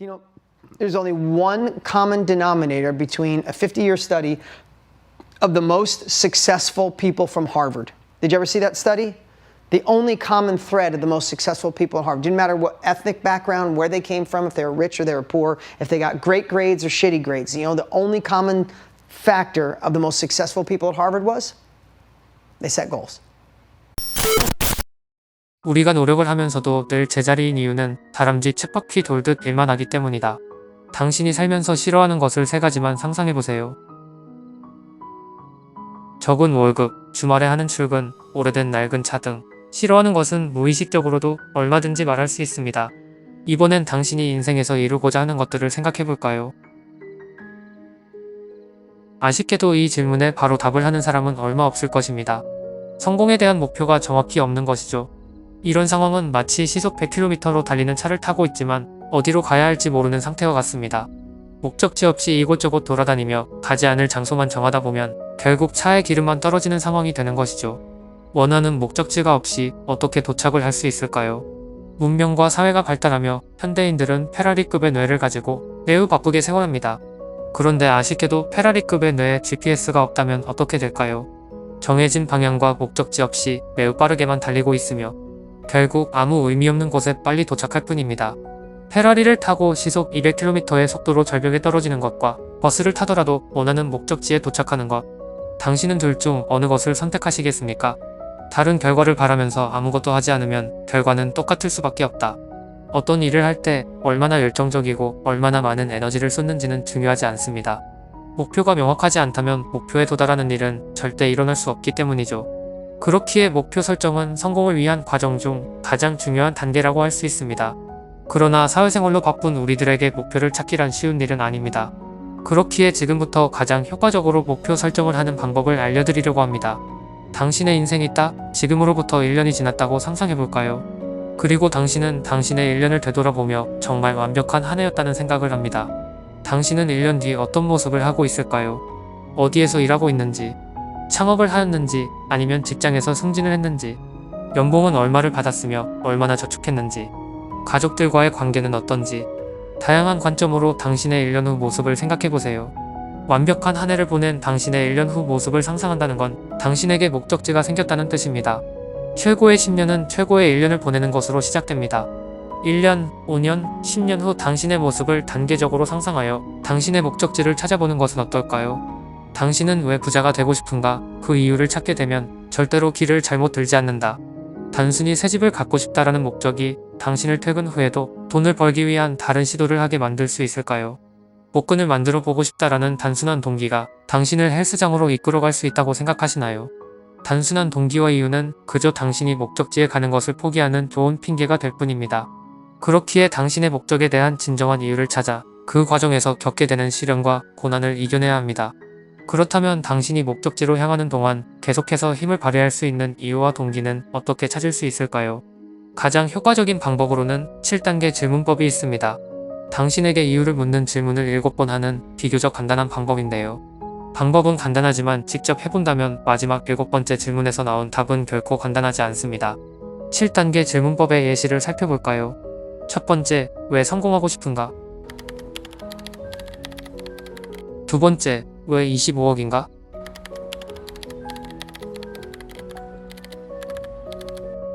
You know, there's only one common denominator between a 50-year study of the most successful people from Harvard. Did you ever see that study? The only common thread of the most successful people at Harvard. Didn't matter what ethnic background, where they came from, if they were rich or they were poor, if they got great grades or shitty grades. You know, the only common factor of the most successful people at Harvard was they set goals. 우리가 노력을 하면서도 늘 제자리인 이유는 다람쥐 쳇바퀴 돌듯 일만 하기 때문이다. 당신이 살면서 싫어하는 것을 3가지만 상상해보세요. 적은 월급, 주말에 하는 출근, 오래된 낡은 차 등 싫어하는 것은 무의식적으로도 얼마든지 말할 수 있습니다. 이번엔 당신이 인생에서 이루고자 하는 것들을 생각해볼까요? 아쉽게도 이 질문에 바로 답을 하는 사람은 얼마 없을 것입니다. 성공에 대한 목표가 정확히 없는 것이죠. 이런 상황은 마치 시속 100km로 달리는 차를 타고 있지만 어디로 가야 할지 모르는 상태와 같습니다. 목적지 없이 이곳저곳 돌아다니며 가지 않을 장소만 정하다 보면 결국 차에 기름만 떨어지는 상황이 되는 것이죠. 원하는 목적지가 없이 어떻게 도착을 할 수 있을까요? 문명과 사회가 발달하며 현대인들은 페라리급의 뇌를 가지고 매우 바쁘게 생활합니다. 그런데 아쉽게도 페라리급의 뇌에 GPS가 없다면 어떻게 될까요? 정해진 방향과 목적지 없이 매우 빠르게만 달리고 있으며 결국 아무 의미 없는 곳에 빨리 도착할 뿐입니다. 페라리를 타고 시속 200km의 속도로 절벽에 떨어지는 것과 버스를 타더라도 원하는 목적지에 도착하는 것. 당신은 둘 중 어느 것을 선택하시겠습니까? 다른 결과를 바라면서 아무것도 하지 않으면 결과는 똑같을 수밖에 없다. 어떤 일을 할 때 얼마나 열정적이고 얼마나 많은 에너지를 쏟는지는 중요하지 않습니다. 목표가 명확하지 않다면 목표에 도달하는 일은 절대 일어날 수 없기 때문이죠. 그렇기에 목표 설정은 성공을 위한 과정 중 가장 중요한 단계라고 할 수 있습니다. 그러나 사회생활로 바쁜 우리들에게 목표를 찾기란 쉬운 일은 아닙니다. 그렇기에 지금부터 가장 효과적으로 목표 설정을 하는 방법을 알려드리려고 합니다. 당신의 인생이 딱 지금으로부터 1년이 지났다고 상상해볼까요? 그리고 당신은 당신의 1년을 되돌아보며 정말 완벽한 한 해였다는 생각을 합니다. 당신은 1년 뒤 어떤 모습을 하고 있을까요? 어디에서 일하고 있는지, 창업을 하였는지, 아니면 직장에서 승진을 했는지, 연봉은 얼마를 받았으며 얼마나 저축했는지, 가족들과의 관계는 어떤지, 다양한 관점으로 당신의 1년 후 모습을 생각해보세요. 완벽한 한 해를 보낸 당신의 1년 후 모습을 상상한다는 건 당신에게 목적지가 생겼다는 뜻입니다. 최고의 10년은 최고의 1년을 보내는 것으로 시작됩니다. 1년, 5년, 10년 후 당신의 모습을 단계적으로 상상하여 당신의 목적지를 찾아보는 것은 어떨까요? 당신은 왜 부자가 되고 싶은가? 그 이유를 찾게 되면 절대로 길을 잘못 들지 않는다. 단순히 새 집을 갖고 싶다라는 목적이 당신을 퇴근 후에도 돈을 벌기 위한 다른 시도를 하게 만들 수 있을까요? 복근을 만들어 보고 싶다라는 단순한 동기가 당신을 헬스장으로 이끌어갈 수 있다고 생각하시나요? 단순한 동기와 이유는 그저 당신이 목적지에 가는 것을 포기하는 좋은 핑계가 될 뿐입니다. 그렇기에 당신의 목적에 대한 진정한 이유를 찾아 그 과정에서 겪게 되는 시련과 고난을 이겨내야 합니다. 그렇다면 당신이 목적지로 향하는 동안 계속해서 힘을 발휘할 수 있는 이유와 동기는 어떻게 찾을 수 있을까요? 가장 효과적인 방법으로는 7단계 질문법이 있습니다. 당신에게 이유를 묻는 질문을 7번 하는 비교적 간단한 방법인데요. 방법은 간단하지만 직접 해본다면 마지막 7번째 질문에서 나온 답은 결코 간단하지 않습니다. 7단계 질문법의 예시를 살펴볼까요? 첫 번째, 왜 성공하고 싶은가? 두 번째, 왜 25억인가?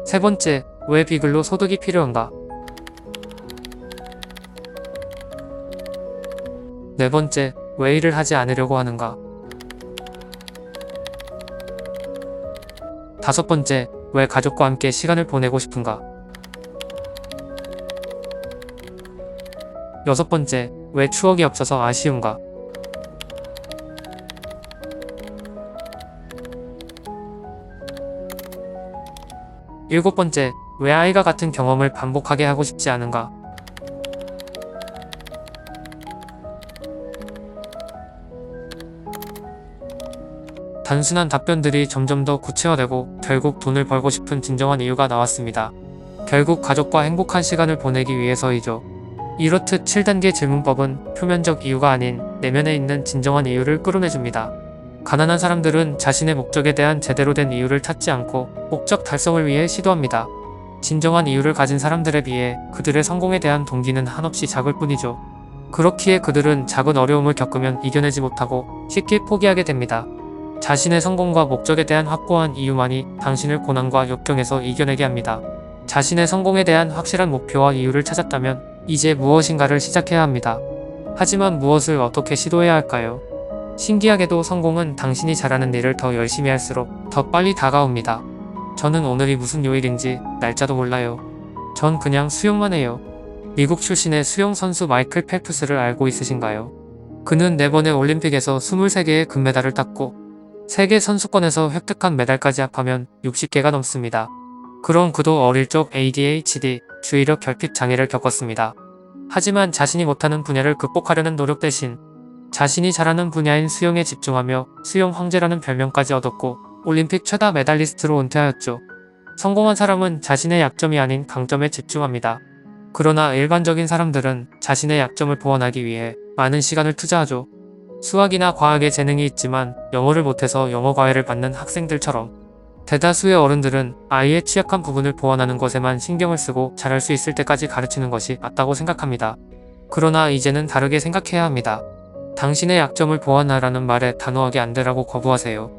세 번째, 왜 비글로 소득이 필요한가? 네 번째, 왜 일을 하지 않으려고 하는가? 다섯 번째, 왜 가족과 함께 시간을 보내고 싶은가? 여섯 번째, 왜 추억이 없어서 아쉬운가? 일곱 번째, 왜 아이가 같은 경험을 반복하게 하고 싶지 않은가? 단순한 답변들이 점점 더 구체화되고 결국 돈을 벌고 싶은 진정한 이유가 나왔습니다. 결국 가족과 행복한 시간을 보내기 위해서이죠. 이렇듯 7단계 질문법은 표면적 이유가 아닌 내면에 있는 진정한 이유를 끌어내줍니다. 가난한 사람들은 자신의 목적에 대한 제대로 된 이유를 찾지 않고 목적 달성을 위해 시도합니다. 진정한 이유를 가진 사람들에 비해 그들의 성공에 대한 동기는 한없이 작을 뿐이죠. 그렇기에 그들은 작은 어려움을 겪으면 이겨내지 못하고 쉽게 포기하게 됩니다. 자신의 성공과 목적에 대한 확고한 이유만이 당신을 고난과 역경에서 이겨내게 합니다. 자신의 성공에 대한 확실한 목표와 이유를 찾았다면 이제 무엇인가를 시작해야 합니다. 하지만 무엇을 어떻게 시도해야 할까요? 신기하게도 성공은 당신이 잘하는 일을 더 열심히 할수록 더 빨리 다가옵니다. 저는 오늘이 무슨 요일인지 날짜도 몰라요. 전 그냥 수영만 해요. 미국 출신의 수영 선수 마이클 펠프스를 알고 있으신가요? 그는 4번의 올림픽에서 23개의 금메달을 땄고 세계 선수권에서 획득한 메달까지 합하면 60개가 넘습니다. 그런 그도 어릴 적 ADHD, 주의력 결핍 장애를 겪었습니다. 하지만 자신이 못하는 분야를 극복하려는 노력 대신 자신이 잘하는 분야인 수영에 집중하며 수영 황제라는 별명까지 얻었고 올림픽 최다 메달리스트로 은퇴하였죠. 성공한 사람은 자신의 약점이 아닌 강점에 집중합니다. 그러나 일반적인 사람들은 자신의 약점을 보완하기 위해 많은 시간을 투자하죠. 수학이나 과학에 재능이 있지만 영어를 못해서 영어 과외를 받는 학생들처럼 대다수의 어른들은 아이의 취약한 부분을 보완하는 것에만 신경을 쓰고 잘할 수 있을 때까지 가르치는 것이 맞다고 생각합니다. 그러나 이제는 다르게 생각해야 합니다. 당신의 약점을 보완하라는 말에 단호하게 안 되라고 거부하세요.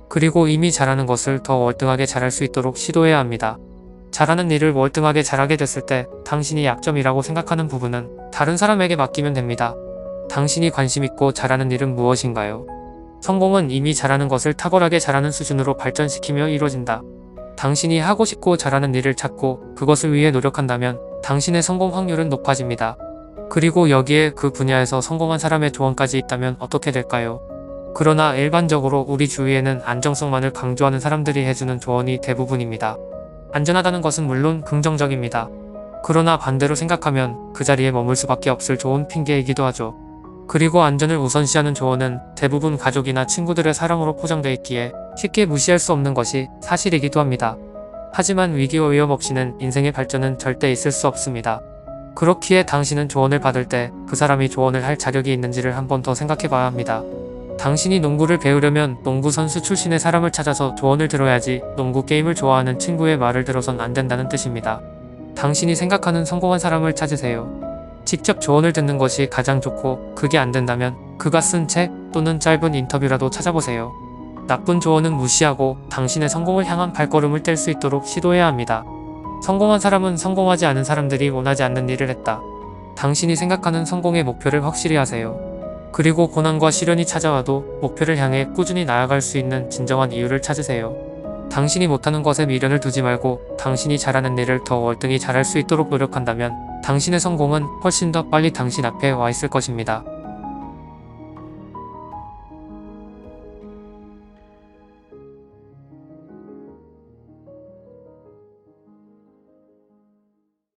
그리고 이미 잘하는 것을 더 월등하게 잘할 수 있도록 시도해야 합니다. 잘하는 일을 월등하게 잘하게 됐을 때 당신이 약점이라고 생각하는 부분은 다른 사람에게 맡기면 됩니다. 당신이 관심 있고 잘하는 일은 무엇인가요? 성공은 이미 잘하는 것을 탁월하게 잘하는 수준으로 발전시키며 이루어진다. 당신이 하고 싶고 잘하는 일을 찾고 그것을 위해 노력한다면 당신의 성공 확률은 높아집니다. 그리고 여기에 그 분야에서 성공한 사람의 조언까지 있다면 어떻게 될까요? 그러나 일반적으로 우리 주위에는 안정성만을 강조하는 사람들이 해주는 조언이 대부분입니다. 안전하다는 것은 물론 긍정적입니다. 그러나 반대로 생각하면 그 자리에 머물 수밖에 없을 좋은 핑계이기도 하죠. 그리고 안전을 우선시하는 조언은 대부분 가족이나 친구들의 사랑으로 포장되어 있기에 쉽게 무시할 수 없는 것이 사실이기도 합니다. 하지만 위기와 위험 없이는 인생의 발전은 절대 있을 수 없습니다. 그렇기에 당신은 조언을 받을 때 그 사람이 조언을 할 자격이 있는지를 한 번 더 생각해 봐야 합니다. 당신이 농구를 배우려면 농구 선수 출신의 사람을 찾아서 조언을 들어야지 농구 게임을 좋아하는 친구의 말을 들어선 안 된다는 뜻입니다. 당신이 생각하는 성공한 사람을 찾으세요. 직접 조언을 듣는 것이 가장 좋고 그게 안 된다면 그가 쓴 책 또는 짧은 인터뷰라도 찾아보세요. 나쁜 조언은 무시하고 당신의 성공을 향한 발걸음을 뗄 수 있도록 시도해야 합니다. 성공한 사람은 성공하지 않은 사람들이 원하지 않는 일을 했다. 당신이 생각하는 성공의 목표를 확실히 하세요. 그리고 고난과 시련이 찾아와도 목표를 향해 꾸준히 나아갈 수 있는 진정한 이유를 찾으세요. 당신이 못하는 것에 미련을 두지 말고 당신이 잘하는 일을 더 월등히 잘할 수 있도록 노력한다면 당신의 성공은 훨씬 더 빨리 당신 앞에 와 있을 것입니다.